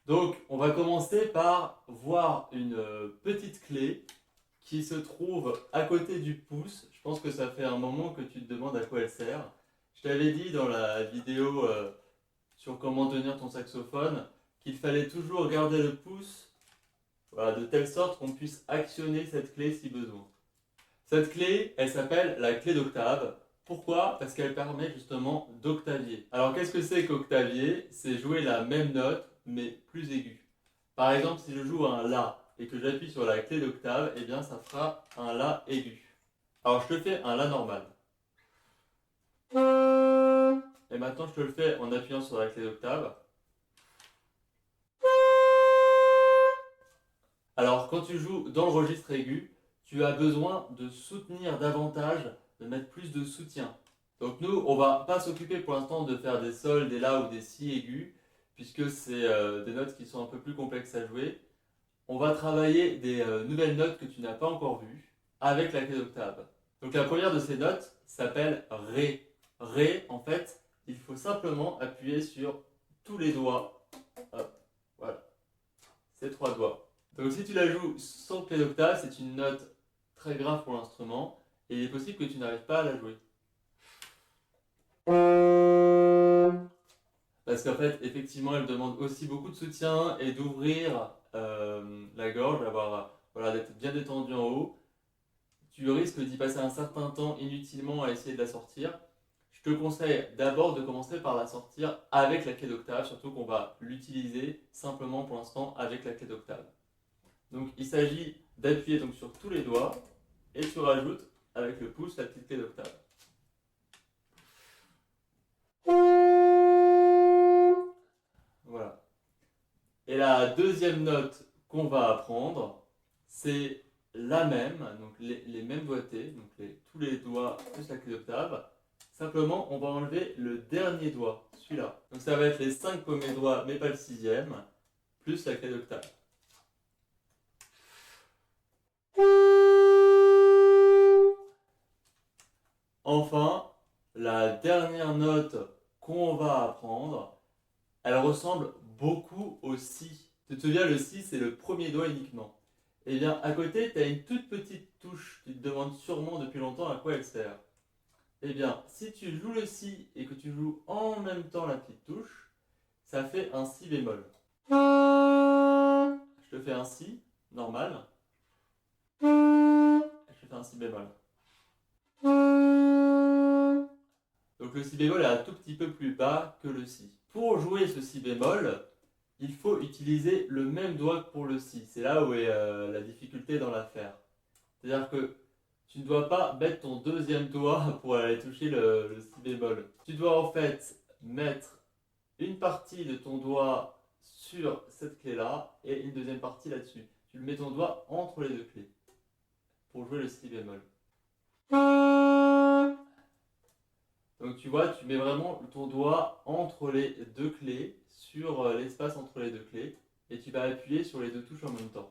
Donc, on va commencer par voir une petite clé qui se trouve à côté du pouce. Je pense que ça fait un moment que tu te demandes à quoi elle sert. Je t'avais dit dans la vidéo sur comment tenir ton saxophone qu'il fallait toujours garder le pouce, voilà, de telle sorte qu'on puisse actionner cette clé si besoin. Cette clé, elle s'appelle la clé d'octave. Pourquoi? Parce qu'elle permet justement d'octavier. Alors qu'est-ce que c'est qu'octavier? C'est jouer la même note mais plus aiguë. Par exemple, si je joue un La et que j'appuie sur la clé d'octave, eh bien ça fera un La aigu. Alors je te fais un La normal. Et maintenant je te le fais en appuyant sur la clé d'octave. Alors quand tu joues dans le registre aigu, tu as besoin de soutenir davantage, de mettre plus de soutien. Donc nous, on va pas s'occuper pour l'instant de faire des sols, des la ou des si aigus, puisque c'est des notes qui sont un peu plus complexes à jouer. On va travailler des nouvelles notes que tu n'as pas encore vues avec la clé d'octave. Donc la première de ces notes s'appelle Ré. Ré, en fait, il faut simplement appuyer sur tous les doigts. Hop, voilà, ces trois doigts. Donc si tu la joues sans clé d'octave, c'est une note très grave pour l'instrument et il est possible que tu n'arrives pas à la jouer. Parce qu'en fait, effectivement, elle demande aussi beaucoup de soutien et d'ouvrir la gorge, voilà, d'être bien détendu en haut. Tu risques d'y passer un certain temps inutilement à essayer de la sortir. Je te conseille d'abord de commencer par la sortir avec la clé d'octave, surtout qu'on va l'utiliser simplement pour l'instant avec la clé d'octave. Donc il s'agit d'appuyer donc sur tous les doigts et tu rajoutes avec le pouce la petite clé d'octave. Voilà. Et la deuxième note qu'on va apprendre, c'est la même, donc les mêmes doigtés, donc tous les doigts plus la clé d'octave. Simplement, on va enlever le dernier doigt, celui-là. Donc ça va être les 5 premiers doigts, mais pas le sixième, plus la clé d'octave. Enfin, la dernière note qu'on va apprendre, elle ressemble beaucoup au si. Tu te souviens, le si, c'est le premier doigt uniquement. Et bien, à côté, tu as une toute petite touche. Tu te demandes sûrement depuis longtemps à quoi elle sert. Eh bien, si tu joues le si et que tu joues en même temps la petite touche, ça fait un si bémol. Je te fais un si, normal. Je te fais un si bémol. Donc le si bémol est un tout petit peu plus bas que le si. Pour jouer ce si bémol, il faut utiliser le même doigt que pour le si. C'est là où est la difficulté dans l'affaire. C'est-à-dire que tu ne dois pas mettre ton deuxième doigt pour aller toucher le si bémol. Tu dois en fait mettre une partie de ton doigt sur cette clé-là et une deuxième partie là-dessus. Tu mets ton doigt entre les deux clés pour jouer le si bémol. Donc tu vois, tu mets vraiment ton doigt entre les deux clés, sur l'espace entre les deux clés, et tu vas appuyer sur les deux touches en même temps.